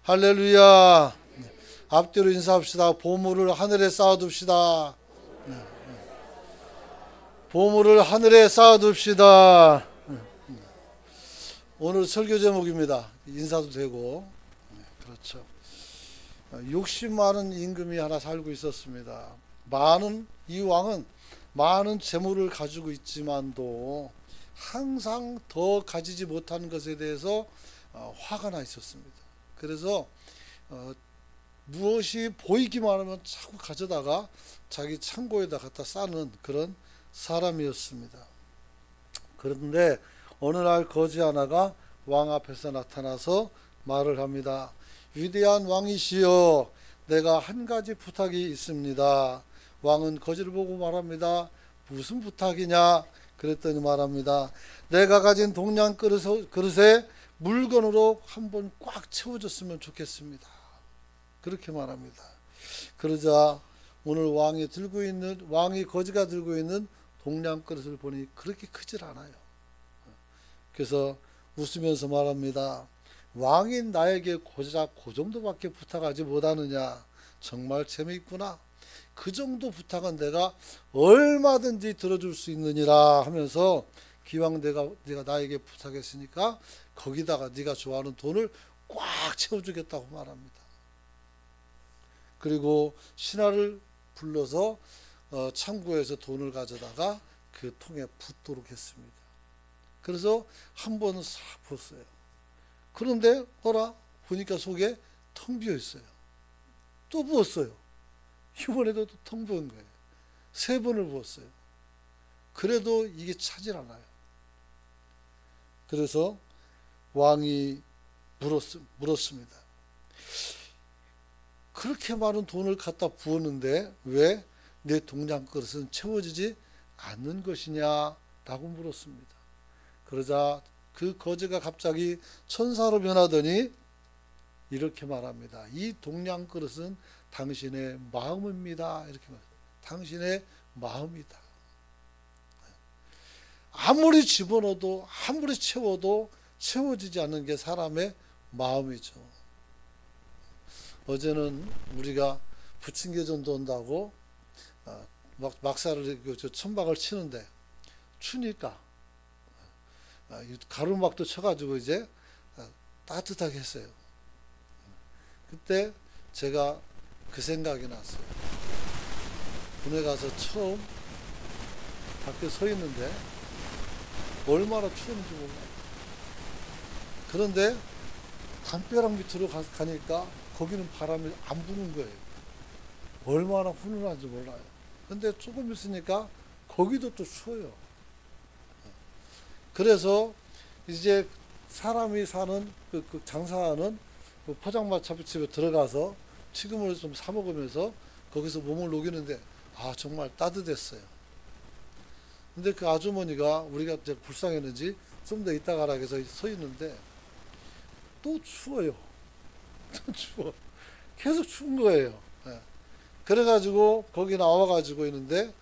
할렐루야. 앞뒤로 인사합시다. 보물을 하늘에 쌓아둡시다. 보물을 하늘에 쌓아둡시다. 오늘 설교 제목입니다. 인사도 되고. 그렇죠. 욕심 많은 임금이 하나 살고 있었습니다. 이 왕은 많은 재물을 가지고 있지만도 항상 더 가지지 못하는 것에 대해서 화가 나 있었습니다. 그래서 무엇이 보이기만 하면 자꾸 가져다가 자기 창고에다 갖다 싸는 그런 사람이었습니다. 그런데 어느 날 거지 하나가 왕 앞에서 나타나서 말을 합니다. 위대한 왕이시여, 내가 한 가지 부탁이 있습니다. 왕은 거지를 보고 말합니다. 무슨 부탁이냐? 그랬더니 말합니다. 내가 가진 동양 그릇에 물건으로 한번 꽉 채워줬으면 좋겠습니다. 그렇게 말합니다. 그러자 오늘 왕이 거지가 들고 있는 동양 그릇을 보니 그렇게 크질 않아요. 그래서 웃으면서 말합니다. 왕이 나에게 고작 그 정도밖에 부탁하지 못하느냐. 정말 재미있구나. 그 정도 부탁은 내가 얼마든지 들어줄 수 있느니라 하면서 기왕 네가 나에게 부탁했으니까 거기다가 네가 좋아하는 돈을 꽉 채워주겠다고 말합니다. 그리고 신하를 불러서 창고에서 돈을 가져다가 그 통에 붓도록 했습니다. 그래서 한 번은 싹 부었어요. 그런데 보니까 속에 텅 비어 있어요. 또 부었어요. 이번에도 텅 비은 거예요. 3번을 부었어요. 그래도 이게 차질 않아요. 그래서 왕이 물었습니다. 그렇게 많은 돈을 갖다 부었는데 왜 내 동양 그릇은 채워지지 않는 것이냐? 라고 물었습니다. 그러자 그 거지가 갑자기 천사로 변하더니 이렇게 말합니다. 이 동양 그릇은 당신의 마음입니다. 이렇게 말합니다. 당신의 마음이다. 아무리 집어넣어도 아무리 채워도 채워지지 않는 게 사람의 마음이죠. 어제는 우리가 부침개전도 온다고 막사를 천막을 치는데 추니까 가루막도 쳐가지고 이제 따뜻하게 했어요. 그때 제가 그 생각이 났어요. 군에 가서 처음 밖에 서 있는데 얼마나 추운지 몰라요. 그런데 담벼락 밑으로 가니까 거기는 바람이 안 부는 거예요. 얼마나 훈훈한지 몰라요. 근데 조금 있으니까 거기도 또 추워요. 그래서 이제 사람이 사는 그 장사하는 그 포장마차집에 들어가서 튀김을 좀 사 먹으면서 거기서 몸을 녹이는데 정말 따뜻했어요. 근데 그 아주머니가 우리가 이제 불쌍했는지 좀 더 이따 가라 해서 서 있는데 또 추워요. 또 추워. 계속 추운 거예요. 그래가지고 거기 나와가지고 있는데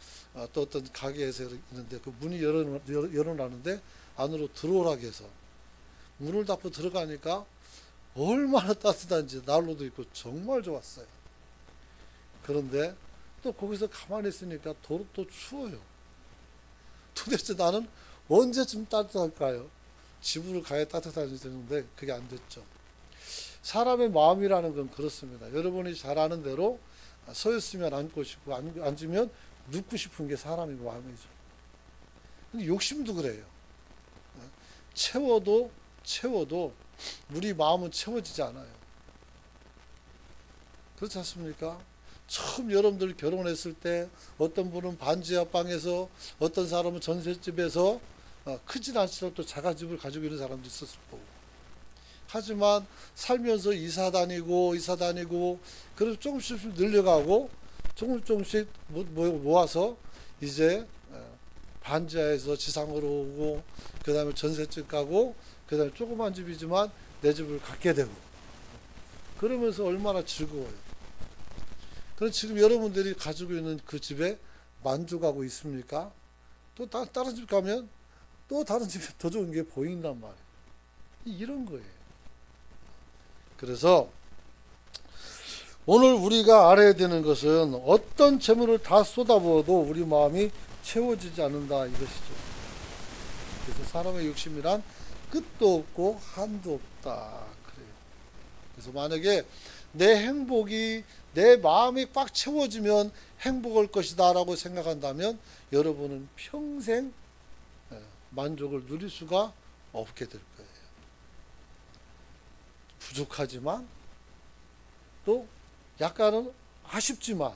또 어떤 가게에서 있는데 그 문이 열어놨는데 안으로 들어오라고 해서 문을 닫고 들어가니까 얼마나 따뜻한지 난로도 있고 정말 좋았어요. 그런데 또 거기서 가만히 있으니까 또 추워요. 도대체 나는 언제쯤 따뜻할까요? 집으로 가야 따뜻하지 되는데 그게 안 됐죠. 사람의 마음이라는 건 그렇습니다. 여러분이 잘 아는 대로 서 있으면 앉고 싶고 앉으면 눕고 싶은 게 사람의 마음이죠. 근데 욕심도 그래요. 채워도 우리 마음은 채워지지 않아요. 그렇지 않습니까? 처음 여러분들 결혼했을 때 어떤 분은 반지 합방에서 어떤 사람은 전셋집에서 크진 않지만 또 자가집을 가지고 있는 사람도 있었을 거고. 하지만 살면서 이사 다니고 그래서 조금씩 늘려가고 조금씩 모아서 이제 반지하에서 지상으로 오고 그 다음에 전셋집 가고 그 다음에 조그만 집이지만 내 집을 갖게 되고 그러면서 얼마나 즐거워요. 그럼 지금 여러분들이 가지고 있는 그 집에 만족하고 있습니까? 또 다른 집 가면 또 다른 집에 더 좋은 게 보인단 말이에요. 이런 거예요. 그래서 오늘 우리가 알아야 되는 것은 어떤 재물을 다 쏟아부어도 우리 마음이 채워지지 않는다 이것이죠. 그래서 사람의 욕심이란 끝도 없고 한도 없다 그래요. 그래서 만약에 내 행복이 내 마음이 꽉 채워지면 행복할 것이다 라고 생각한다면 여러분은 평생 만족을 누릴 수가 없게 될 거예요. 부족하지만 또 약간은 아쉽지만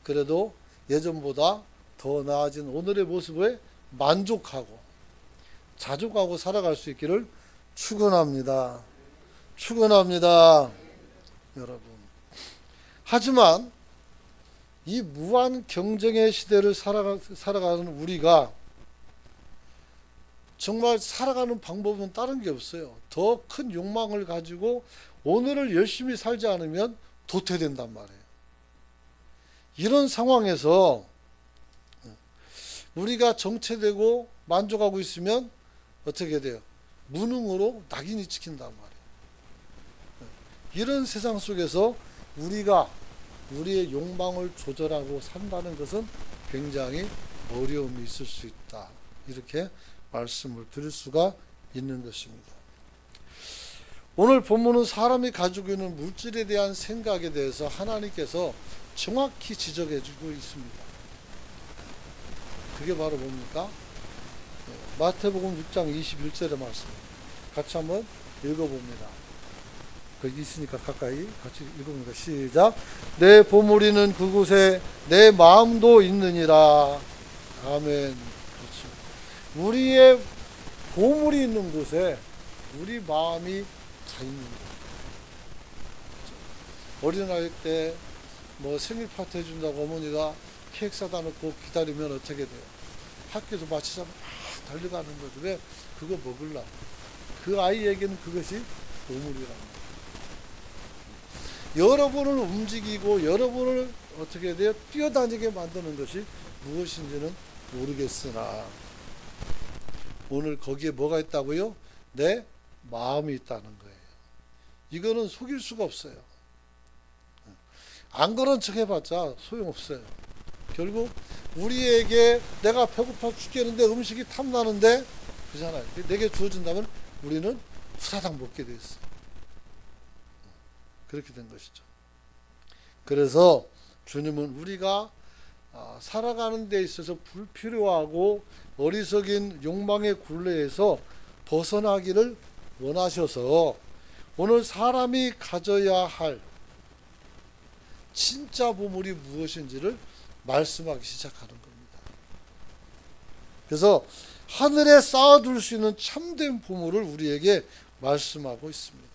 그래도 예전보다 더 나아진 오늘의 모습에 만족하고 자족하고 살아갈 수 있기를 축원합니다. 축원합니다. 여러분. 하지만 이 무한 경쟁의 시대를 살아가는 우리가 정말 살아가는 방법은 다른 게 없어요. 더 큰 욕망을 가지고 오늘을 열심히 살지 않으면 도태된단 말이에요. 이런 상황에서 우리가 정체되고 만족하고 있으면 어떻게 돼요? 무능으로 낙인이 찍힌단 말이에요. 이런 세상 속에서 우리가 우리의 욕망을 조절하고 산다는 것은 굉장히 어려움이 있을 수 있다. 이렇게 말씀을 드릴 수가 있는 것입니다. 오늘 본문은 사람이 가지고 있는 물질에 대한 생각에 대해서 하나님께서 정확히 지적해 주고 있습니다. 그게 바로 뭡니까? 마태복음 6장 21절의 말씀 같이 한번 읽어봅니다. 거기 있으니까 가까이 같이 읽어봅니다. 시작. 내 보물이는 그곳에 내 마음도 있느니라. 아멘. 그렇죠. 우리의 보물이 있는 곳에 우리 마음이 가 있는 거예요. 어린아이 때 뭐 생일 파티 해준다고 어머니가 케이크 사다 놓고 기다리면 어떻게 돼요? 학교에서 마치자면 막 달려가는 거죠. 왜? 그거 먹으려고. 그 아이에게는 그것이 보물이라는 거예요. 여러분을 움직이고 여러분을 어떻게 돼요? 뛰어다니게 만드는 것이 무엇인지는 모르겠으나 오늘 거기에 뭐가 있다고요? 내 마음이 있다는 거예요. 이거는 속일 수가 없어요. 안 그런 척 해봤자 소용없어요. 결국 우리에게 내가 배고파 죽겠는데 음식이 탐나는데 그잖아요. 내게 주어진다면 우리는 후다닥 먹게 돼 있어요. 그렇게 된 것이죠. 그래서 주님은 우리가 살아가는 데 있어서 불필요하고 어리석인 욕망의 굴레에서 벗어나기를 원하셔서 오늘 사람이 가져야 할 진짜 보물이 무엇인지를 말씀하기 시작하는 겁니다. 그래서 하늘에 쌓아둘 수 있는 참된 보물을 우리에게 말씀하고 있습니다.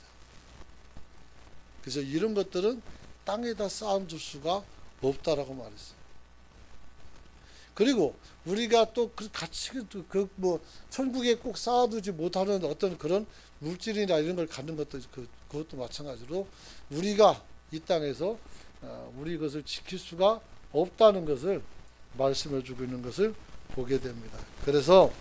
그래서 이런 것들은 땅에다 쌓아둘 수가 없다라고 말했어요. 그리고 우리가 또 같이 천국에 꼭 쌓아두지 못하는 어떤 그런 물질이나 이런 걸 갖는 것도 그것도 마찬가지로 우리가 이 땅에서 우리 것을 지킬 수가 없다는 것을 말씀해 주고 있는 것을 보게 됩니다. 그래서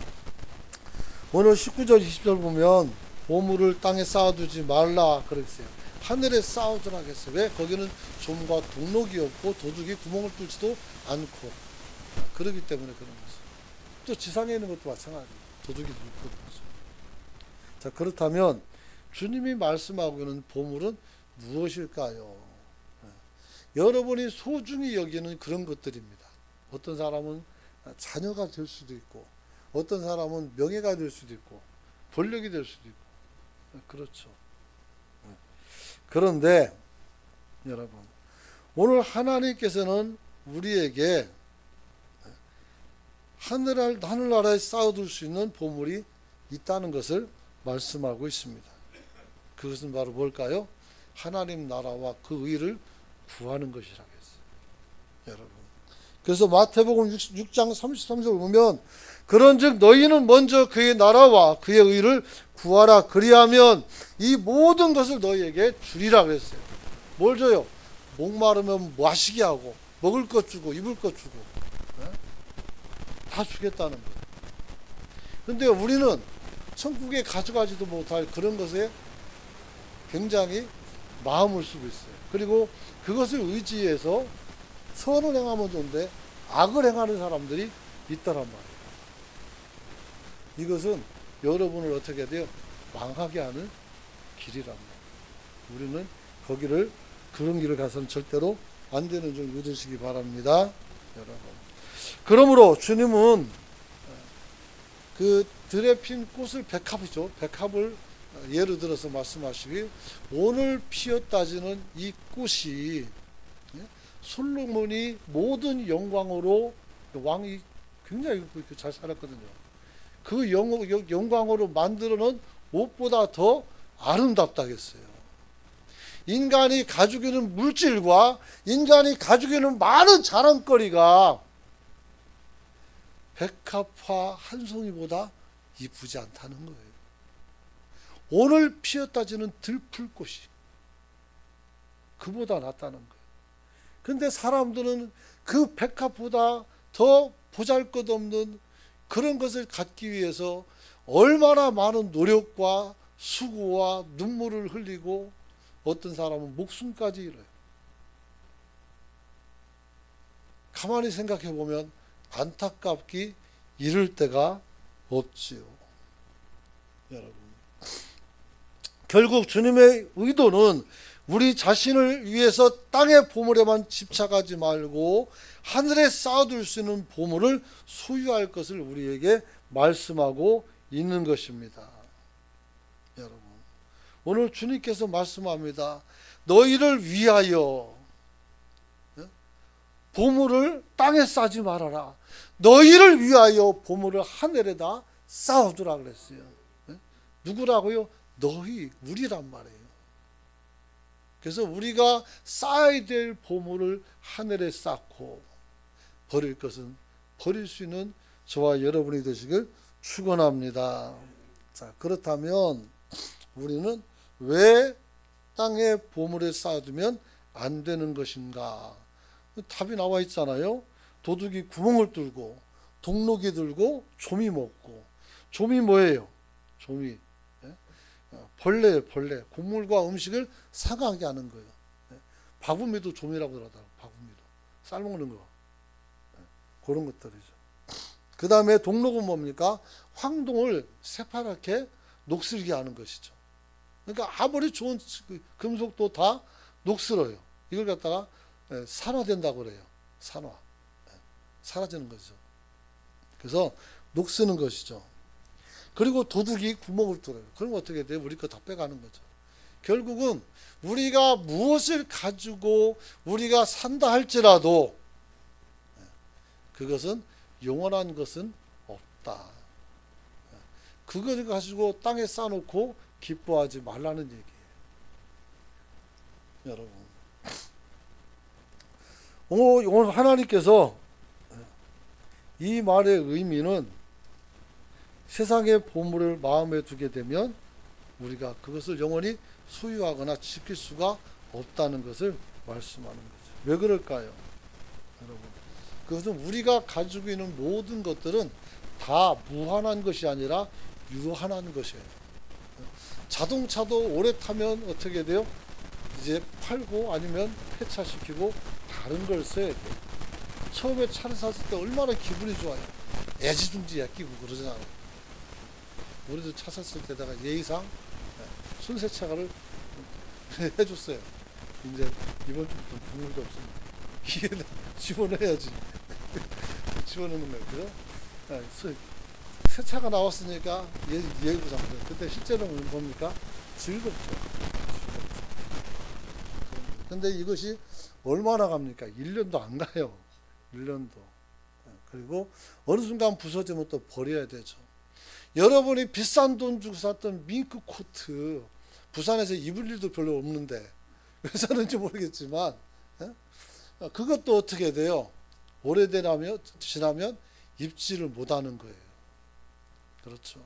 오늘 19절 20절 보면 보물을 땅에 쌓아두지 말라 그랬어요. 하늘에 쌓아두라 했어요. 왜? 거기는 좀과 동록이 없고 도둑이 구멍을 뚫지도 않고 그러기 때문에 그런 거죠. 또 지상에 있는 것도 마찬가지예요. 도둑이 뚫고 그렇죠. 자, 그렇다면 주님이 말씀하고 있는 보물은 무엇일까요? 여러분이 소중히 여기는 그런 것들입니다. 어떤 사람은 자녀가 될 수도 있고 어떤 사람은 명예가 될 수도 있고 권력이 될 수도 있고 그렇죠. 그런데 여러분 오늘 하나님께서는 우리에게 하늘나라에 쌓아둘 수 있는 보물이 있다는 것을 말씀하고 있습니다. 그것은 바로 뭘까요? 하나님 나라와 그 의를 구하는 것이라고 했어요. 여러분. 그래서 마태복음 6장 33절 보면 그런즉 너희는 먼저 그의 나라와 그의 의를 구하라. 그리하면 이 모든 것을 너희에게 주리라 그랬어요. 뭘 줘요? 목마르면 마시게 하고 먹을 것 주고 입을 것 주고 다 주겠다는 거예요. 근데 우리는 천국에 가져가지도 못할 그런 것에 굉장히 마음을 쓰고 있어요. 그리고 그것을 의지해서 선을 행하면 좋은데 악을 행하는 사람들이 있다란 말이에요. 이것은 여러분을 어떻게 돼요? 망하게 하는 길이란 말이에요. 우리는 거기를 그런 길을 가서는 절대로 안 되는 줄 믿으시기 바랍니다. 여러분. 그러므로 주님은 그 들에 핀 꽃을 백합이죠. 백합을 예를 들어서 말씀하시기 오늘 피었다지는 이 꽃이 솔로몬이 모든 영광으로 왕이 굉장히 잘 살았거든요. 그 영광으로 만들어놓은 옷보다 더 아름답다 했어요. 인간이 가지고 있는 물질과 인간이 가지고 있는 많은 자랑거리가 백합화 한 송이보다 이쁘지 않다는 거예요. 오늘 피었다지는 들풀꽃이 그보다 낫다는 거예요. 근데 사람들은 그 백합보다 더 보잘것없는 그런 것을 갖기 위해서 얼마나 많은 노력과 수고와 눈물을 흘리고 어떤 사람은 목숨까지 잃어요. 가만히 생각해 보면 안타깝기 이를 데가 없지요. 여러분. 결국 주님의 의도는 우리 자신을 위해서 땅의 보물에만 집착하지 말고 하늘에 쌓아둘 수 있는 보물을 소유할 것을 우리에게 말씀하고 있는 것입니다. 여러분, 오늘 주님께서 말씀합니다. 너희를 위하여 보물을 땅에 싸지 말아라. 너희를 위하여 보물을 하늘에다 쌓아두라 그랬어요. 누구라고요? 너희, 우리란 말이에요. 그래서 우리가 쌓아야 될 보물을 하늘에 쌓고 버릴 것은 버릴 수 있는 저와 여러분이 되시길 축원합니다. 자, 그렇다면 우리는 왜 땅에 보물을 쌓아두면 안 되는 것인가? 답이 나와 있잖아요. 도둑이 구멍을 뚫고 동록이 들고 조미 먹고. 조미 뭐예요? 조미 벌레예요. 벌레. 곡물과 음식을 상하게 하는 거예요. 바구미도 조미라고 그러더라고요. 바구미도 삶먹는 거 그런 것들이죠. 그 다음에 동록은 뭡니까? 황동을 새파랗게 녹슬게 하는 것이죠. 그러니까 아무리 좋은 금속도 다 녹슬어요. 이걸 갖다가 산화된다고 그래요. 산화. 사라지는 거죠. 그래서 녹쓰는 것이죠. 그리고 도둑이 구멍을 뚫어요. 그럼 어떻게 돼요? 우리 거 다 빼가는 거죠. 결국은 우리가 무엇을 가지고 우리가 산다 할지라도 그것은 영원한 것은 없다. 그걸 가지고 땅에 쌓아놓고 기뻐하지 말라는 얘기예요. 여러분, 오늘 하나님께서 이 말의 의미는 세상의 보물을 마음에 두게 되면 우리가 그것을 영원히 소유하거나 지킬 수가 없다는 것을 말씀하는 거죠. 왜 그럴까요? 여러분, 그것은 우리가 가지고 있는 모든 것들은 다 무한한 것이 아니라 유한한 것이에요. 자동차도 오래 타면 어떻게 돼요? 이제 팔고 아니면 폐차시키고 다른 걸 써야 돼요. 처음에 차를 샀을 때 얼마나 기분이 좋아요. 애지중지 아끼고 그러잖아요. 우리도 차 샀을 때다가 예의상 순세차를 해줬어요. 이제 이번 주부터 국물도 없습니다. 이게 집어넣어야지. 집어넣는 거예요. 그죠? 새 차가 나왔으니까 예의구상. 근데 실제로는 뭡니까? 즐겁죠. 근데 이것이 얼마나 갑니까? 1년도 안 가요. 1년도. 그리고 어느 순간 부서지면 또 버려야 되죠. 여러분이 비싼 돈 주고 샀던 밍크 코트 부산에서 입을 일도 별로 없는데 왜 사는지 모르겠지만 그것도 어떻게 돼요? 지나면 입지를 못하는 거예요. 그렇죠.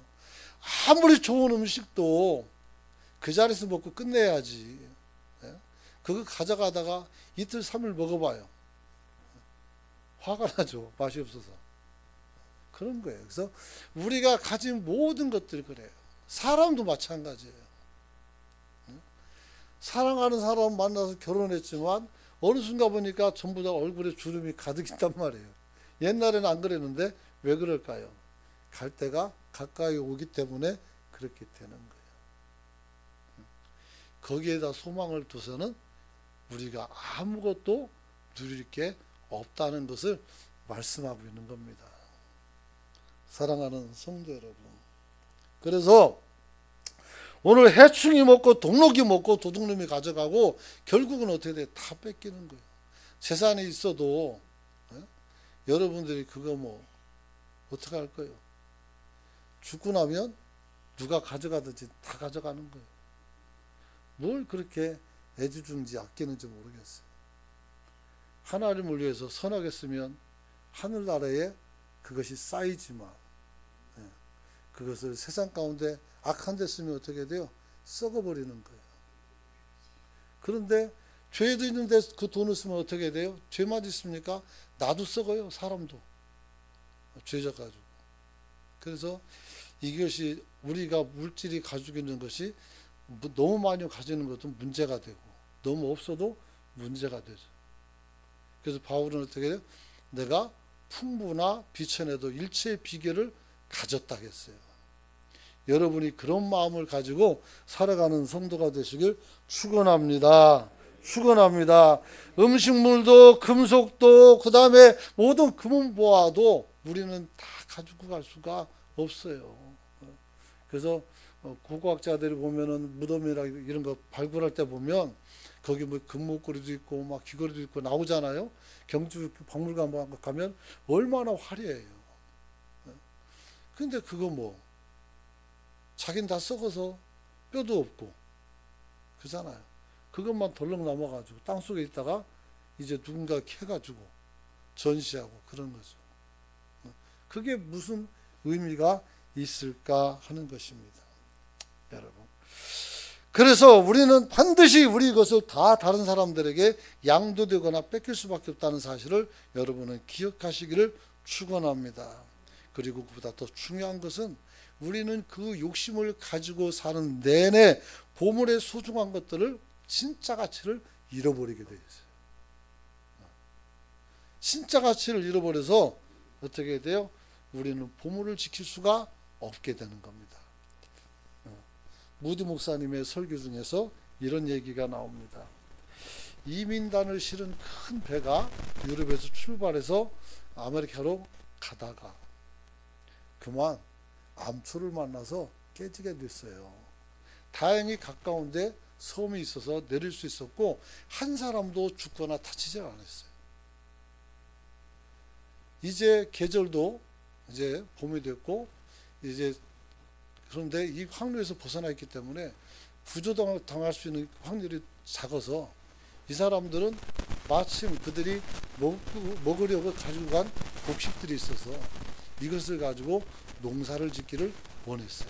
아무리 좋은 음식도 그 자리에서 먹고 끝내야지. 그거 가져가다가 이틀 3일 먹어봐요. 화가 나죠. 맛이 없어서. 그런 거예요. 그래서 우리가 가진 모든 것들이 그래요. 사람도 마찬가지예요. 사랑하는 사람 만나서 결혼했지만 어느 순간 보니까 전부 다 얼굴에 주름이 가득 있단 말이에요. 옛날에는 안 그랬는데 왜 그럴까요? 갈 때가 가까이 오기 때문에 그렇게 되는 거예요. 거기에다 소망을 두서는 우리가 아무것도 누릴 게 없다는 것을 말씀하고 있는 겁니다. 사랑하는 성도 여러분, 그래서 오늘 해충이 먹고 동록이 먹고 도둑놈이 가져가고 결국은 어떻게 돼? 다 뺏기는 거예요. 재산이 있어도 여러분들이 그거 뭐 어떻게 할 거예요? 죽고 나면 누가 가져가든지 다 가져가는 거예요. 뭘 그렇게 애지중지 아끼는지 모르겠어요. 하나님을 위해서 선하겠으면 하늘나라에 그것이 쌓이지만 그것을 세상 가운데 악한 데 쓰면 어떻게 돼요? 썩어버리는 거예요. 그런데 죄도 있는데 그 돈을 쓰면 어떻게 돼요? 죄만 있습니까? 나도 썩어요. 사람도. 죄져 가지고. 그래서 이것이 우리가 물질이 가지고 있는 것이 너무 많이 가지는 것도 문제가 되고 너무 없어도 문제가 되죠. 그래서 바울은 어떻게 해요? 내가 풍부나 비천에도 일체의 비결을 가졌다 했어요. 여러분이 그런 마음을 가지고 살아가는 성도가 되시길 축원합니다. 축원합니다. 음식물도 금속도 그 다음에 모든 금은보화도 우리는 다 가지고 갈 수가 없어요. 그래서 고고학자들이 보면은 무덤이나 이런 거 발굴할 때 보면 거기 뭐 금목걸이도 있고 막 귀걸이도 있고 나오잖아요. 경주 박물관 가면 얼마나 화려해요. 근데 그거 뭐 자기는 다 썩어서 뼈도 없고 그잖아요. 그것만 덜렁 남아가지고 땅속에 있다가 이제 누군가 캐가지고 전시하고 그런 거죠. 그게 무슨 의미가 있을까 하는 것입니다. 여러분. 그래서 우리는 반드시 우리 것을 다 다른 사람들에게 양도되거나 뺏길 수밖에 없다는 사실을 여러분은 기억하시기를 축원합니다. 그리고 그보다 더 중요한 것은 우리는 그 욕심을 가지고 사는 내내 보물의 소중한 것들을 진짜 가치를 잃어버리게 되어 있어요. 진짜 가치를 잃어버려서 어떻게 돼요? 우리는 보물을 지킬 수가 없게 되는 겁니다. 무디 목사님의 설교 중에서 이런 얘기가 나옵니다. 이민단을 실은 큰 배가 유럽에서 출발해서 아메리카로 가다가 그만 암초를 만나서 깨지게 됐어요. 다행히 가까운데 섬이 있어서 내릴 수 있었고 한 사람도 죽거나 다치지 않았어요. 이제 계절도 이제 봄이 됐고 이제 그런데 이 항로에서 벗어나 있기 때문에 구조당할 수 있는 확률이 작아서 이 사람들은 마침 그들이 먹으려고 가지고 간 곡식들이 있어서 이것을 가지고 농사를 짓기를 원했어요.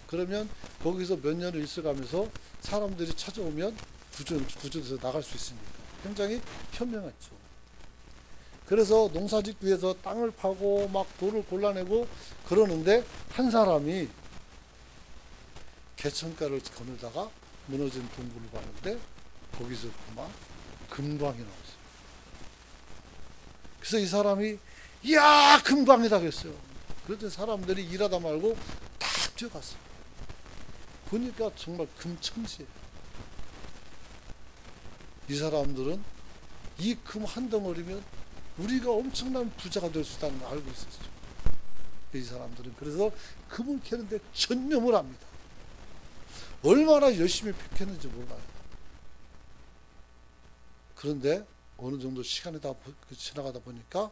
그러면 거기서 몇 년을 있어가면서 사람들이 찾아오면 구조돼서 나갈 수 있으니까 굉장히 현명했죠. 그래서 농사 짓기 위해서 땅을 파고 막 돌을 골라내고 그러는데 한 사람이 개천가를 거느다가 무너진 동굴을 봤는데 거기서 그만 금광이 나왔어요. 그래서 이 사람이 이야 금광이다 그랬어요. 그랬더니 사람들이 일하다 말고 딱 뛰어갔어요. 보니까 정말 금천지예요. 이 사람들은 이 금 한 덩어리면 우리가 엄청난 부자가 될 수 있다는 걸 알고 있었죠. 이 사람들은 그래서 금을 캐는데 전념을 합니다. 얼마나 열심히 캐는지 몰라요. 그런데 어느 정도 시간이 다 지나가다 보니까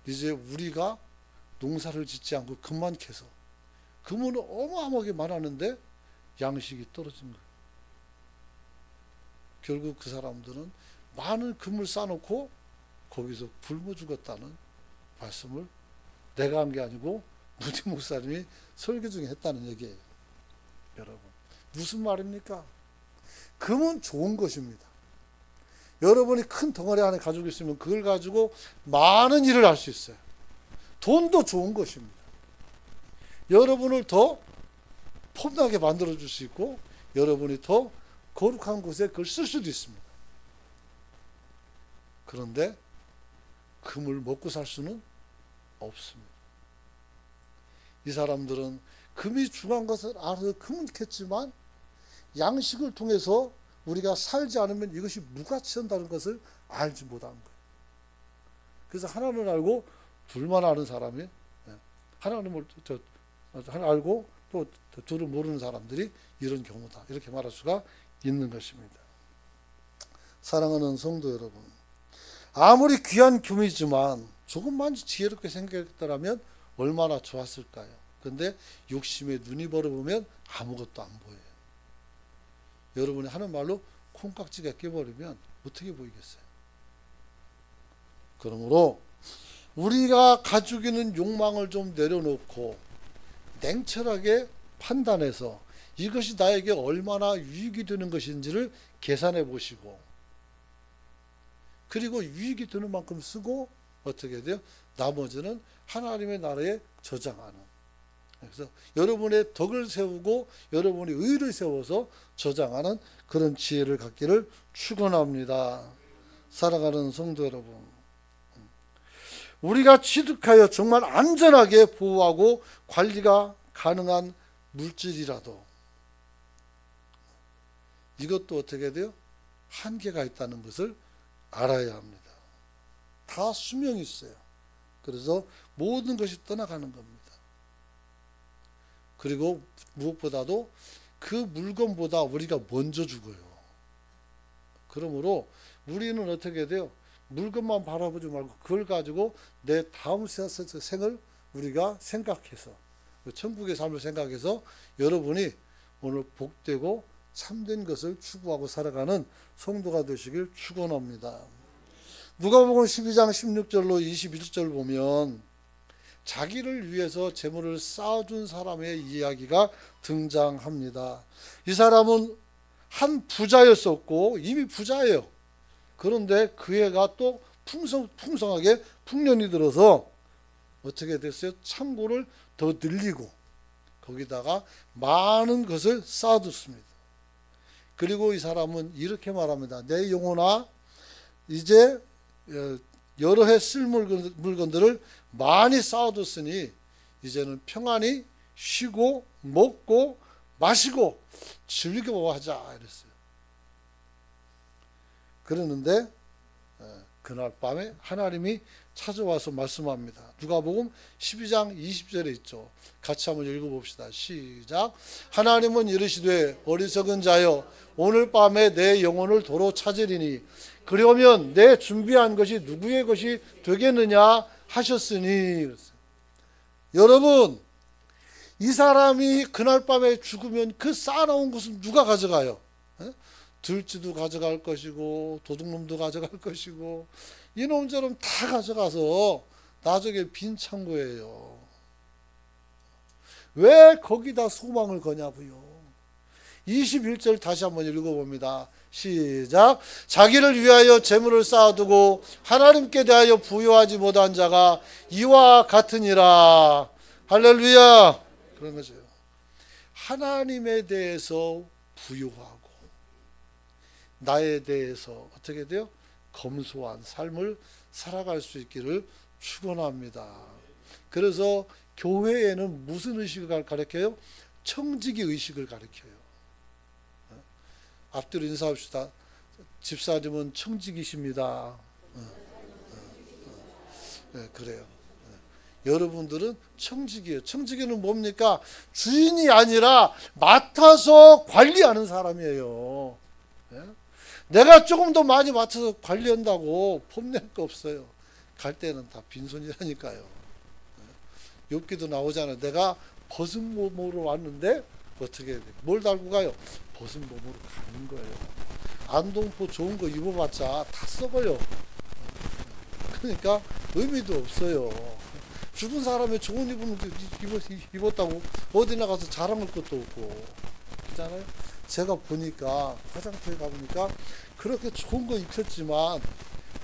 이제 우리가 농사를 짓지 않고 금만 캐서 금은 어마어마하게 많았는데 양식이 떨어진 거예요. 결국 그 사람들은 많은 금을 쌓아놓고 거기서 굶어 죽었다는 말씀을 내가 한 게 아니고 무디 목사님이 설교 중에 했다는 얘기예요. 여러분 무슨 말입니까? 금은 좋은 것입니다. 여러분이 큰 덩어리 안에 가지고 있으면 그걸 가지고 많은 일을 할 수 있어요. 돈도 좋은 것입니다. 여러분을 더 폼나게 만들어 줄 수 있고 여러분이 더 거룩한 곳에 그걸 쓸 수도 있습니다. 그런데 금을 먹고 살 수는 없습니다. 이 사람들은 금이 중요한 것을 알아서 금은 캤지만 양식을 통해서 우리가 살지 않으면 이것이 무가치한다는 것을 알지 못한 거예요. 그래서 하나는 알고 둘만 아는 사람이, 하나님을 하나 알고 또 둘을 모르는 사람들이 이런 경우다, 이렇게 말할 수가 있는 것입니다. 사랑하는 성도 여러분, 아무리 귀한 금이지만 조금만 지혜롭게 생각했더라면 얼마나 좋았을까요? 근데 욕심에 눈이 벌어보면 아무것도 안 보여요. 여러분이 하는 말로 콩깍지가 껴버리면 어떻게 보이겠어요? 그러므로 우리가 가지고 있는 욕망을 좀 내려놓고 냉철하게 판단해서 이것이 나에게 얼마나 유익이 되는 것인지를 계산해 보시고, 그리고 유익이 되는 만큼 쓰고 어떻게 돼요? 나머지는 하나님의 나라에 저장하는. 그래서 여러분의 덕을 세우고 여러분의 의를 세워서 저장하는 그런 지혜를 갖기를 축원합니다. 사랑하는 성도 여러분, 우리가 취득하여 정말 안전하게 보호하고 관리가 가능한 물질이라도 이것도 어떻게 돼요? 한계가 있다는 것을 알아야 합니다. 다 수명이 있어요. 그래서 모든 것이 떠나가는 겁니다. 그리고 무엇보다도 그 물건보다 우리가 먼저 죽어요. 그러므로 우리는 어떻게 돼요? 물건만 바라보지 말고 그걸 가지고 내 다음 생을 우리가 생각해서, 천국의 삶을 생각해서 여러분이 오늘 복되고 참된 것을 추구하고 살아가는 성도가 되시길 축원합니다. 누가복음 12장 16절로 21절 보면 자기를 위해서 재물을 쌓아준 사람의 이야기가 등장합니다. 이 사람은 한 부자였었고 이미 부자예요. 그런데 그 해가 또 풍성하게 풍년이 들어서 어떻게 됐어요? 창고를 더 늘리고 거기다가 많은 것을 쌓아뒀습니다. 그리고 이 사람은 이렇게 말합니다. 내 영혼아, 이제 여러 해 쓸 물건들을 많이 쌓아뒀으니 이제는 평안히 쉬고 먹고 마시고 즐기고 하자 이랬어요. 그러는데 그날 밤에 하나님이 찾아와서 말씀합니다. 누가복음 12장 20절에 있죠. 같이 한번 읽어봅시다. 시작. 하나님은 이르시되 어리석은 자여 오늘 밤에 내 영혼을 도로 찾으리니 그러면 내 준비한 것이 누구의 것이 되겠느냐 하셨으니. 여러분, 이 사람이 그날 밤에 죽으면 그 쌓아놓은 것은 누가 가져가요? 들쥐도 가져갈 것이고 도둑놈도 가져갈 것이고 이놈처럼 다 가져가서 나중에 빈 창고예요. 왜 거기다 소망을 거냐고요. 21절 다시 한번 읽어봅니다. 시작. 자기를 위하여 재물을 쌓아두고 하나님께 대하여 부여하지 못한 자가 이와 같으니라. 할렐루야. 그런 거죠. 하나님에 대해서 부여하고 나에 대해서 어떻게 돼요? 검소한 삶을 살아갈 수 있기를 축원합니다. 그래서 교회에는 무슨 의식을 가르쳐요? 청지기 의식을 가르쳐요. 앞뒤로 인사합시다. 집사님은 청지기십니다. 네, 그래요. 여러분들은 청지기예요. 청지기는 뭡니까? 주인이 아니라 맡아서 관리하는 사람이에요. 내가 조금 더 많이 맡아서 관리한다고 폼낼 거 없어요. 갈 때는 다 빈손이라니까요. 욥기도 나오잖아요. 내가 벗은 몸으로 왔는데 어떻게 해야 돼? 뭘 달고 가요? 벗은 몸으로 가는 거예요. 안동포 좋은 거 입어봤자 다 썩어요. 그러니까 의미도 없어요. 죽은 사람이 좋은 입었다고 어디 나가서 자랑할 것도 없고 그렇잖아요. 제가 보니까 화장터에 가보니까 그렇게 좋은 거 입혔지만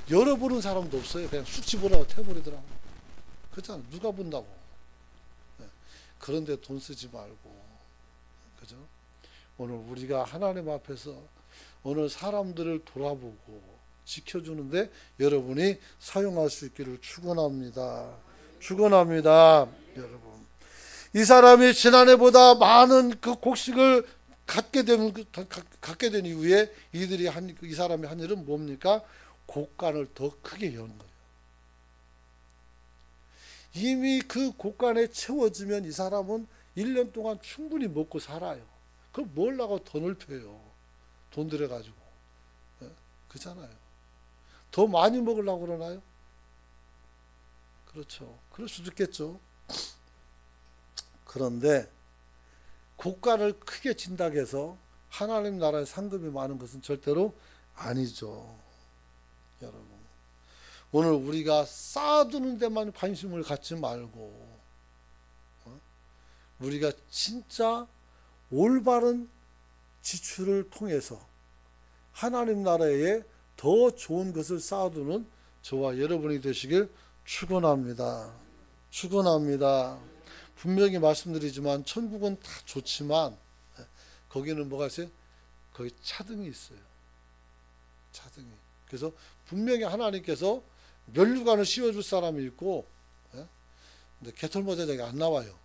열어보는 사람도 없어요. 그냥 숙취보라고 태워버리더라고. 그렇잖아. 누가 본다고. 그런데 돈 쓰지 말고, 그죠? 오늘 우리가 하나님 앞에서 오늘 사람들을 돌아보고 지켜주는데 여러분이 사용할 수 있기를 축원합니다. 축원합니다. 여러분, 이 사람이 지난해보다 많은 그 곡식을 갖게 된 이후에 이 사람이 한 일은 뭡니까? 곡간을 더 크게 여는 거예요. 이미 그 곡간에 채워지면 이 사람은 1년 동안 충분히 먹고 살아요. 그럼 뭘 하고 더 넓혀요? 돈 들여가지고. 그잖아요. 더 많이 먹으려고 그러나요? 그렇죠. 그럴 수도 있겠죠. 그런데 곡간을 크게 진다고 해서 하나님 나라의 상급이 많은 것은 절대로 아니죠. 여러분, 오늘 우리가 쌓아두는 데만 관심을 갖지 말고 우리가 진짜 올바른 지출을 통해서 하나님 나라에 더 좋은 것을 쌓아두는 저와 여러분이 되시길 축원합니다. 축원합니다. 분명히 말씀드리지만 천국은 다 좋지만 거기는 뭐가 있어요? 거기 차등이 있어요. 차등이. 그래서 분명히 하나님께서 면류관을 씌워줄 사람이 있고, 근데 개털모자장이 안 나와요.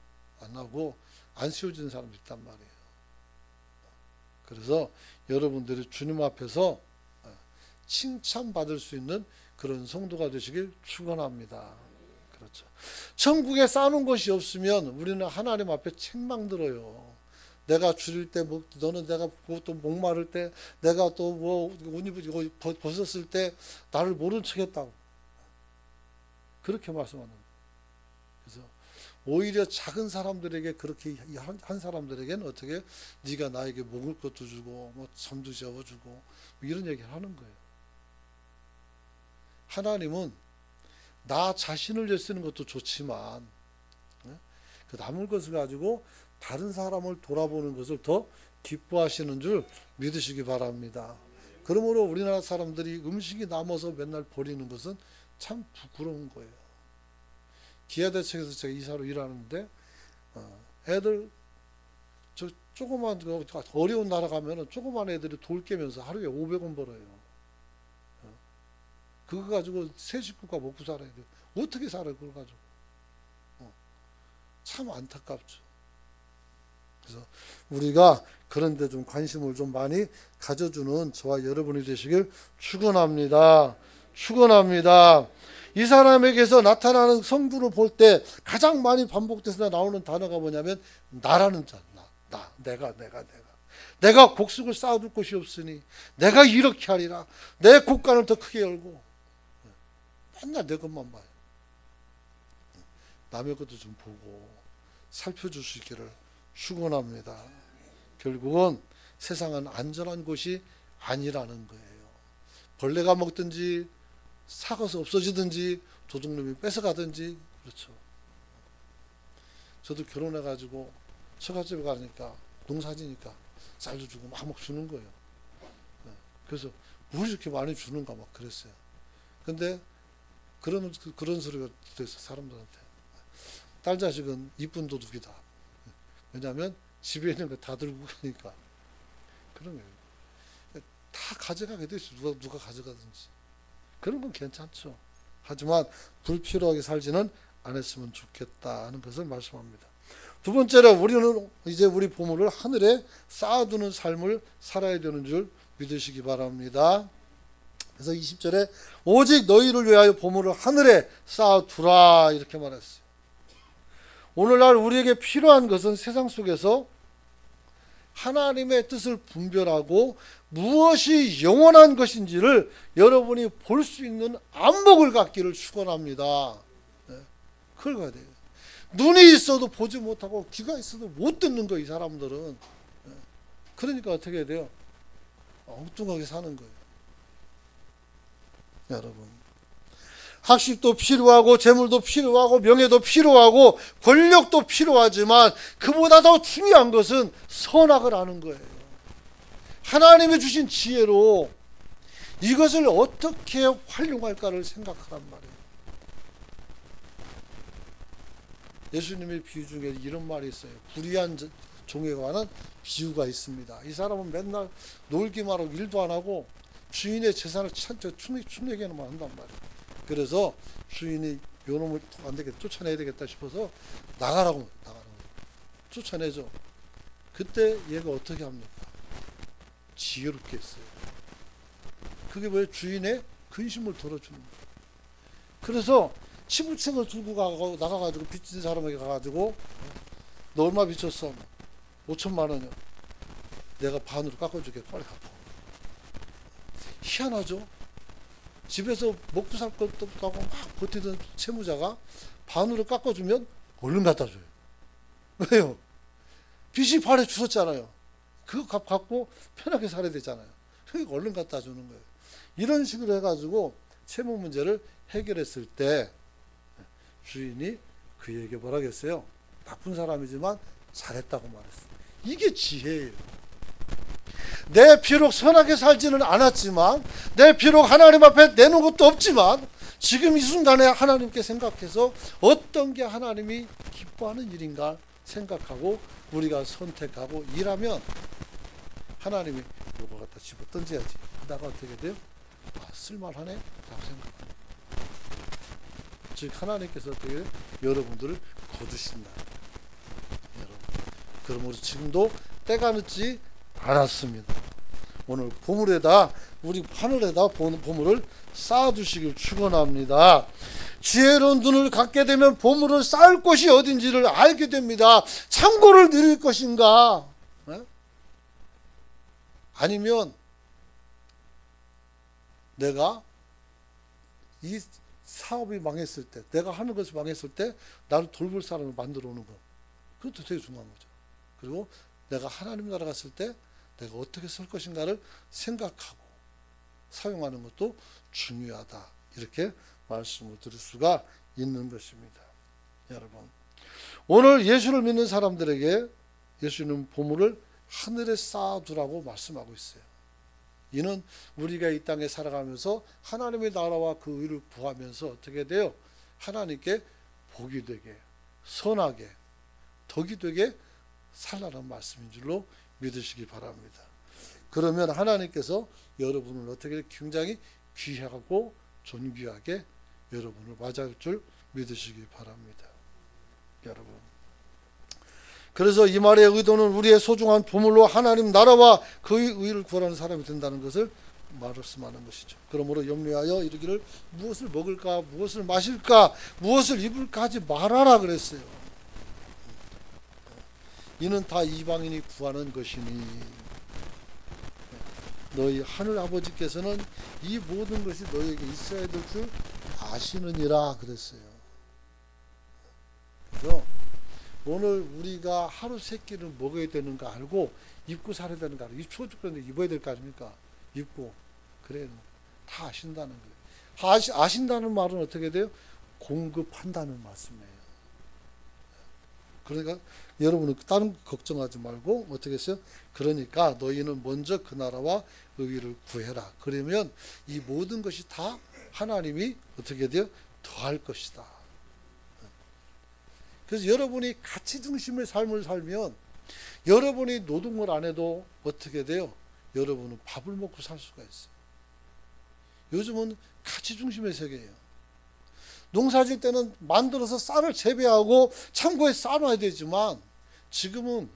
안 나오고 안 씌워주는 사람이 있단 말이에요. 그래서 여러분들이 주님 앞에서 칭찬받을 수 있는 그런 성도가 되시길 축원합니다. 그렇죠. 천국에 쌓는 것이 없으면 우리는 하나님 앞에 책망들어요. 내가 줄일 때, 너는 내가 또 목마를 때, 내가 또 옷 입고 벗었을 때 나를 모른 척했다고 그렇게 말씀하는 거예요. 그래서 오히려 작은 사람들에게 그렇게 한 사람들에게는 어떻게 네가 나에게 먹을 것도 주고 뭐 잠도 재워주고 뭐 이런 얘기를 하는 거예요. 하나님은 나 자신을 애쓰는 것도 좋지만 그 남은 것을 가지고 다른 사람을 돌아보는 것을 더 기뻐하시는 줄 믿으시기 바랍니다. 그러므로 우리나라 사람들이 음식이 남아서 맨날 버리는 것은 참 부끄러운 거예요. 기아대책에서 제가 이사로 일하는데 애들 저 조그만 어려운 나라 가면은 조그만 애들이 돌 깨면서 하루에 500원 벌어요. 그거 가지고 세 식구가 먹고 살아야 돼요. 어떻게 살아요? 그걸 가지고. 참 안타깝죠. 그래서 우리가 그런 데 좀 관심을 좀 많이 가져주는 저와 여러분이 되시길 축원합니다. 축원합니다. 이 사람에게서 나타나는 성부를 볼 때 가장 많이 반복돼서 나오는 단어가 뭐냐면 나라는 자, 내가 곡식을 쌓아둘 곳이 없으니 내가 이렇게 하리라. 내 곡간을 더 크게 열고 맨날 내 것만 봐요. 남의 것도 좀 보고 살펴줄 수 있기를 축원합니다. 결국은 세상은 안전한 곳이 아니라는 거예요. 벌레가 먹든지 사가서 없어지든지 도둑놈이 뺏어가든지. 그렇죠. 저도 결혼해가지고 처갓집에 가니까 농사지니까 쌀도 주고 막 주는 거예요. 그래서 왜 이렇게 많이 주는가 막 그랬어요. 근데 그런 소리가 들었어요. 사람들한테. 딸 자식은 이쁜 도둑이다. 왜냐하면 집에 있는 거 다 들고 가니까. 그런 거예요. 다 가져가게 돼 있어요. 누가 가져가든지. 그런 건 괜찮죠. 하지만 불필요하게 살지는 않았으면 좋겠다 하는 것을 말씀합니다. 두 번째로 우리는 이제 우리 보물을 하늘에 쌓아두는 삶을 살아야 되는 줄 믿으시기 바랍니다. 그래서 20절에 오직 너희를 위하여 보물을 하늘에 쌓아두라 이렇게 말했어요. 오늘날 우리에게 필요한 것은 세상 속에서 하나님의 뜻을 분별하고 무엇이 영원한 것인지를 여러분이 볼 수 있는 안목을 갖기를 축원합니다. 그걸 가야 돼요. 눈이 있어도 보지 못하고 귀가 있어도 못 듣는 거예요. 이 사람들은. 그러니까 어떻게 해야 돼요? 엉뚱하게 사는 거예요. 여러분, 학식도 필요하고 재물도 필요하고 명예도 필요하고 권력도 필요하지만 그보다 더 중요한 것은 선악을 아는 거예요. 하나님이 주신 지혜로 이것을 어떻게 활용할까를 생각하란 말이에요. 예수님의 비유 중에 이런 말이 있어요. 불의한 종에 관한 비유가 있습니다. 이 사람은 맨날 놀기만 하고 일도 안 하고 주인의 재산을 축내기만 한단 말이에요. 그래서 주인이 요놈을 안 되겠다, 쫓아내야 되겠다 싶어서 나가라고 쫓아내죠. 그때 얘가 어떻게 합니까? 지혜롭게 했어요. 그게 왜 주인의 근심을 덜어주는 거예요. 그래서 치부책을 들고 나가가지고 빚진 사람에게 가가지고 너 얼마 빚졌어? 5천만 원이요. 내가 반으로 깎아줄게. 빨리 갚아. 희한하죠? 집에서 먹고 살 것도 없다고 막 버티던 채무자가 반으로 깎아주면 얼른 갖다 줘요. 왜요? 빚이 발에 주셨잖아요. 그거 갖고 편하게 살아야 되잖아요. 그러니까 얼른 갖다 주는 거예요. 이런 식으로 해가지고 채무 문제를 해결했을 때 주인이 그에게 뭐라 했어요? 나쁜 사람이지만 잘했다고 말했어요. 이게 지혜예요. 내 비록 선하게 살지는 않았지만, 내 비록 하나님 앞에 내놓은 것도 없지만, 지금 이 순간에 하나님께 생각해서 어떤 게 하나님이 기뻐하는 일인가 생각하고 우리가 선택하고 일하면 하나님이 이거 갖다 집어 던져야지. 그러다가 어떻게 돼요? 아, 쓸만하네? 라고 생각합니다. 즉 하나님께서 어떻게 해요? 여러분들을 거두신다. 여러분. 그러므로 지금도 때가 늦지 않았습니다. 오늘 보물에다, 우리 하늘에다 보물을 쌓아두시길 축원합니다. 지혜로운 눈을 갖게 되면 보물을 쌓을 곳이 어딘지를 알게 됩니다. 창고를 누릴 것인가? 네? 아니면 내가 이 사업이 망했을 때, 내가 하는 것이 망했을 때 나를 돌볼 사람을 만들어 오는 것, 그것도 되게 중요한 거죠. 그리고 내가 하나님 나라 갔을 때 내가 어떻게 설 것인가를 생각하고 사용하는 것도 중요하다. 이렇게 말씀을 드릴 수가 있는 것입니다. 여러분, 오늘 예수를 믿는 사람들에게 예수는 보물을 하늘에 쌓아두라고 말씀하고 있어요. 이는 우리가 이 땅에 살아가면서 하나님의 나라와 그 의를 구하면서 어떻게 돼요? 하나님께 복이 되게, 선하게, 덕이 되게 살라는 말씀인 줄로 믿으시기 바랍니다. 그러면 하나님께서 여러분을 어떻게 굉장히 귀하고 존귀하게 여러분을 맞이할 줄 믿으시기 바랍니다. 여러분, 그래서 이 말의 의도는 우리의 소중한 보물로 하나님 나라와 그의 의를 구하는 사람이 된다는 것을 말씀하는 것이죠. 그러므로 염려하여 이르기를 무엇을 먹을까, 무엇을 마실까, 무엇을 입을까 하지 말아라 그랬어요. 이는 다 이방인이 구하는 것이니 너희 하늘 아버지께서는 이 모든 것이 너희에게 있어야 될 줄 아시느니라 그랬어요. 그래서 오늘 우리가 하루 세 끼를 먹어야 되는 거 알고 입고 살아야 되는 거 알고, 이 추워 죽겠는데 입어야 될 거 아닙니까? 입고 그래요. 다 아신다는 거예요. 아신다는 말은 어떻게 돼요? 공급한다는 말씀이에요. 그러니까 여러분은 다른 걱정하지 말고 어떻게 했어요? 그러니까 너희는 먼저 그 나라와 의를 구해라. 그러면 이 모든 것이 다 하나님이 어떻게 돼요? 더할 것이다. 그래서 여러분이 가치 중심의 삶을 살면 여러분이 노동을 안 해도 어떻게 돼요? 여러분은 밥을 먹고 살 수가 있어요. 요즘은 가치 중심의 세계예요. 농사질 때는 만들어서 쌀을 재배하고 창고에 쌓아놔야 되지만 지금은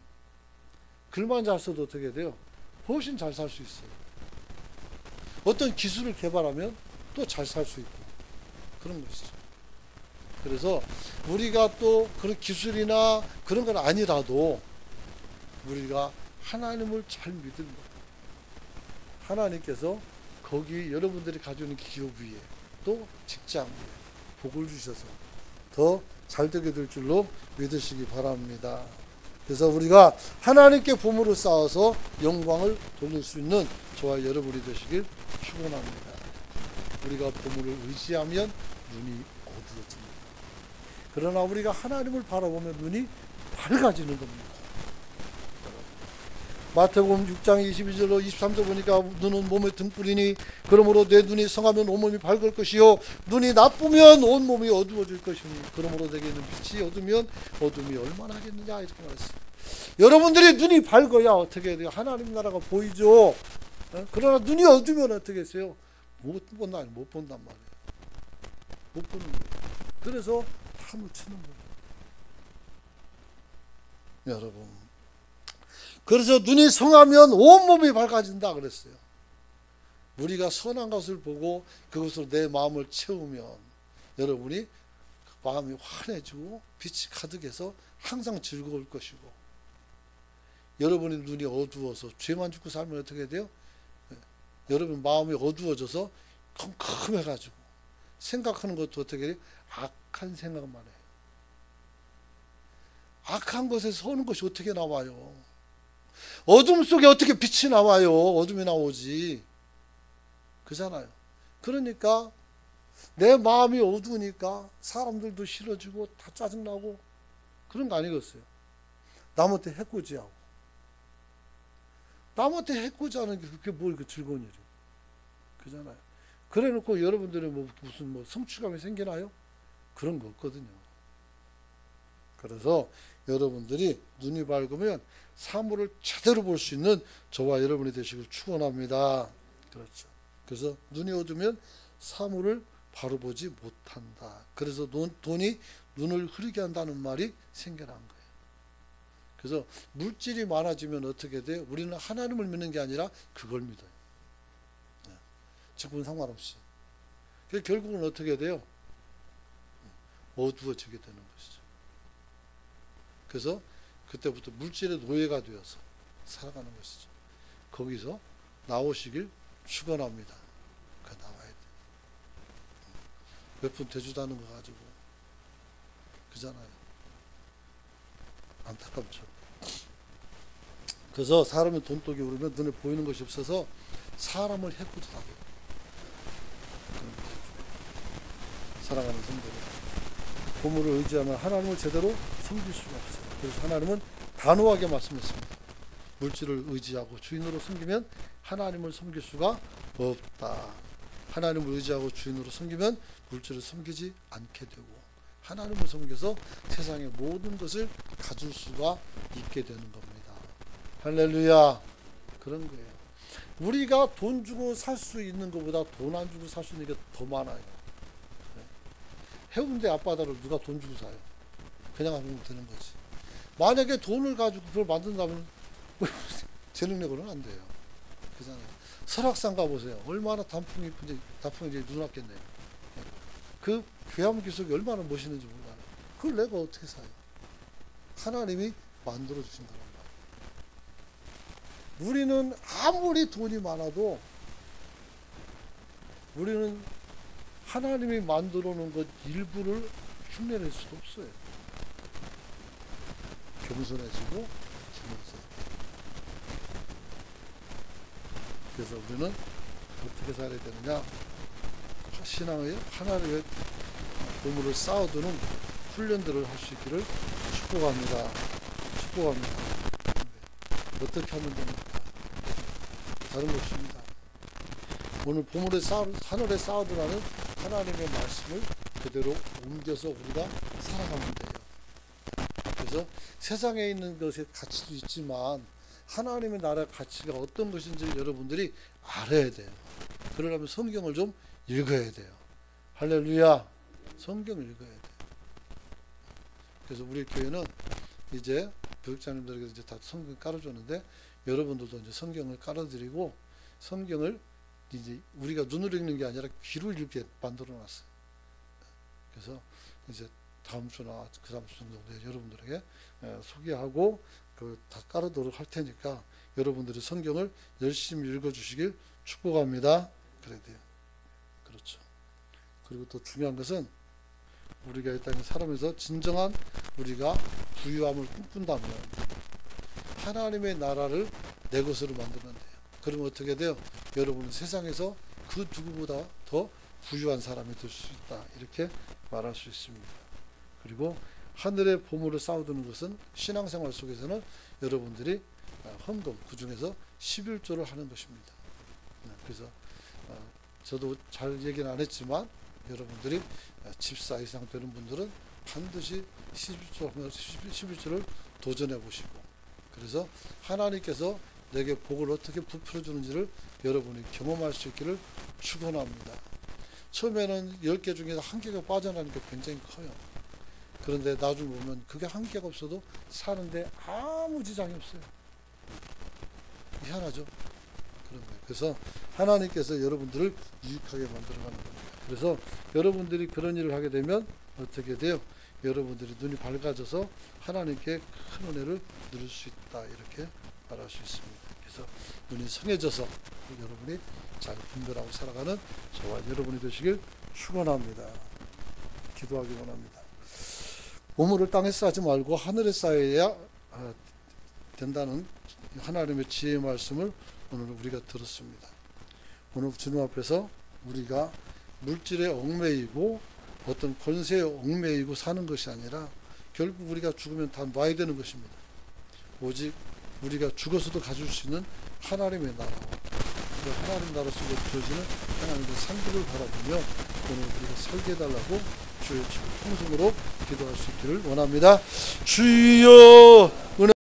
글만 잘 써도 어떻게 돼요? 훨씬 잘 살 수 있어요. 어떤 기술을 개발하면 또 잘 살 수 있고 그런 것이죠. 그래서 우리가 또 그런 기술이나 그런 건 아니라도 우리가 하나님을 잘 믿는 것, 하나님께서 거기 여러분들이 가지고 있는 기업 위에 또 직장 위에 복을 주셔서 더 잘되게 될 줄로 믿으시기 바랍니다. 그래서 우리가 하나님께 보물을 쌓아서 영광을 돌릴 수 있는 저와 여러분이 되시길 축원합니다. 우리가 보물을 의지하면 눈이 어두워집니다. 그러나 우리가 하나님을 바라보면 눈이 밝아지는 겁니다. 마태복음 6장 22절로 23절 보니까 눈은 몸의 등불이니 그러므로 내 눈이 성하면 온몸이 밝을 것이요 눈이 나쁘면 온몸이 어두워질 것이니 그러므로 내게 있는 빛이 어두면 어둠이 얼마나 하겠느냐 이렇게 말했어요. 여러분들이 눈이 밝아야 어떻게 해야 돼요? 하나님 나라가 보이죠. 그러나 눈이 어두면 어떻게 했어요? 못 본단 말이에요. 못 보는 거예요. 그래서 탐을 치는 거예요. 여러분, 그래서 눈이 성하면 온몸이 밝아진다 그랬어요. 우리가 선한 것을 보고 그것으로 내 마음을 채우면 여러분이 마음이 환해지고 빛이 가득해서 항상 즐거울 것이고, 여러분의 눈이 어두워서 죄만 짓고 살면 어떻게 돼요? 여러분 마음이 어두워져서 컴컴해가지고 생각하는 것도 어떻게 해요? 악한 생각만 해요. 악한 것에서 오는 것이 어떻게 나와요? 어둠 속에 어떻게 빛이 나와요? 어둠이 나오지. 그잖아요. 그러니까 내 마음이 어두우니까 사람들도 싫어지고 다 짜증나고 그런 거 아니겠어요? 남한테 해코지하고. 남한테 해코지하는 게 그게 뭘 그 즐거운 일이에요. 그잖아요. 그래 놓고 여러분들은 무슨 성취감이 생기나요? 그런 거 없거든요. 그래서 여러분들이 눈이 밝으면 사물을 제대로 볼 수 있는 저와 여러분이 되시길 축원합니다. 그렇죠. 그래서 눈이 어두면 사물을 바로 보지 못한다. 그래서 돈이 눈을 흐리게 한다는 말이 생겨난 거예요. 그래서 물질이 많아지면 어떻게 돼요? 우리는 하나님을 믿는 게 아니라 그걸 믿어요. 직분 상관없이. 결국은 어떻게 돼요? 어두워지게 되는 것이죠. 그래서 그때부터 물질의 노예가 되어서 살아가는 것이죠. 거기서 나오시길 축원합니다. 나와야 돼. 몇 푼 되지도 않은 거 가지고. 그잖아요. 안타깝죠. 그래서 사람이 돈독이 오르면 눈에 보이는 것이 없어서 사람을 해코지 하고. 사랑하는 성도들, 보물을 의지하면 하나님을 제대로 섬길 수가 없어요. 그래서 하나님은 단호하게 말씀했습니다. 물질을 의지하고 주인으로 섬기면 하나님을 섬길 수가 없다. 하나님을 의지하고 주인으로 섬기면 물질을 섬기지 않게 되고, 하나님을 섬겨서 세상의 모든 것을 가질 수가 있게 되는 겁니다. 할렐루야. 그런 거예요. 우리가 돈 주고 살 수 있는 것보다 돈 안 주고 살 수 있는 게 더 많아요. 해운대 앞바다를 누가 돈 주고 사요? 그냥 하면 되는 거지. 만약에 돈을 가지고 그걸 만든다면 제 능력으로는 안 돼요. 그잖아요. 설악산 가보세요. 얼마나 단풍이 이쁜지, 단풍이 이제 눈앞겠네요. 그 괴암 기슭이 얼마나 멋있는지 몰라요. 그걸 내가 어떻게 사요? 하나님이 만들어 주신 거란 말이에요. 우리는 아무리 돈이 많아도 우리는 하나님이 만들어 놓은 것 일부를 흉내낼 수도 없어요. 겸손해지고 겸손해져야 돼요. 그래서 우리는 어떻게 살아야 되느냐? 신앙의 하나님의 보물을 쌓아두는 훈련들을 할 수 있기를 축복합니다. 축복합니다. 어떻게 하면 됩니까? 다른 거 없습니다. 오늘 보물에 하늘에 쌓아두라는 하나님의 말씀을 그대로 옮겨서 우리가 살아가면 돼요. 그래서 세상에 있는 것의 가치도 있지만 하나님의 나라의 가치가 어떤 것인지 여러분들이 알아야 돼요. 그러려면 성경을 좀 읽어야 돼요. 할렐루야. 성경을 읽어야 돼요. 그래서 우리 교회는 이제 교육자님들에게 이제 다 성경 깔아줬는데, 여러분들도 이제 성경을 깔아드리고, 성경을 이제 우리가 눈으로 읽는 게 아니라 귀로 읽게 만들어 놨어요. 그래서 이제 다음 주나 그 다음 주 정도 여러분들에게 소개하고 다 깔아도록 할 테니까 여러분들이 성경을 열심히 읽어주시길 축복합니다. 그래야 돼요. 그렇죠. 그리고 또 중요한 것은 우리가 이 땅에 살아면서 진정한 우리가 부유함을 꿈꾼다면 하나님의 나라를 내 것으로 만들면 돼요. 그러면 어떻게 돼요? 여러분은 세상에서 그 누구보다 더 부유한 사람이 될 수 있다. 이렇게 말할 수 있습니다. 그리고 하늘의 보물을 쌓아두는 것은 신앙생활 속에서는 여러분들이 헌금, 그 중에서 11조를 하는 것입니다. 그래서 저도 잘 얘기는 안 했지만 여러분들이 집사 이상 되는 분들은 반드시 11조를 도전해 보시고, 그래서 하나님께서 내게 복을 어떻게 부풀어 주는지를 여러분이 경험할 수 있기를 축원합니다. 처음에는 10개 중에서 1개가 빠져나가는 게 굉장히 커요. 그런데 나중에 보면 그게 1개가 없어도 사는데 아무 지장이 없어요. 희한하죠? 그런 거예요. 그래서 하나님께서 여러분들을 유익하게 만들어가는 겁니다. 그래서 여러분들이 그런 일을 하게 되면 어떻게 돼요? 여러분들이 눈이 밝아져서 하나님께 큰 은혜를 누릴 수 있다, 이렇게 말할 수 있습니다. 그래서 눈이 성해져서 여러분이 잘 분별하고 살아가는 저와 여러분이 되시길 축원합니다. 기도하기 원합니다. 보물을 땅에 쌓지 말고 하늘에 쌓아야 된다는 하나님의 지혜의 말씀을 오늘 우리가 들었습니다. 오늘 주님 앞에서 우리가 물질에 얽매이고 어떤 권세에 얽매이고 사는 것이 아니라 결국 우리가 죽으면 다 놔야 되는 것입니다. 오직 우리가 죽어서도 가질 수 있는 하나님의 나라와 그 하나님 나라 속에 주어지는 하나님의 상급을 바라보며 오늘 우리가 살게 해달라고 주의 통성으로 기도할 수 있기를 원합니다. 주여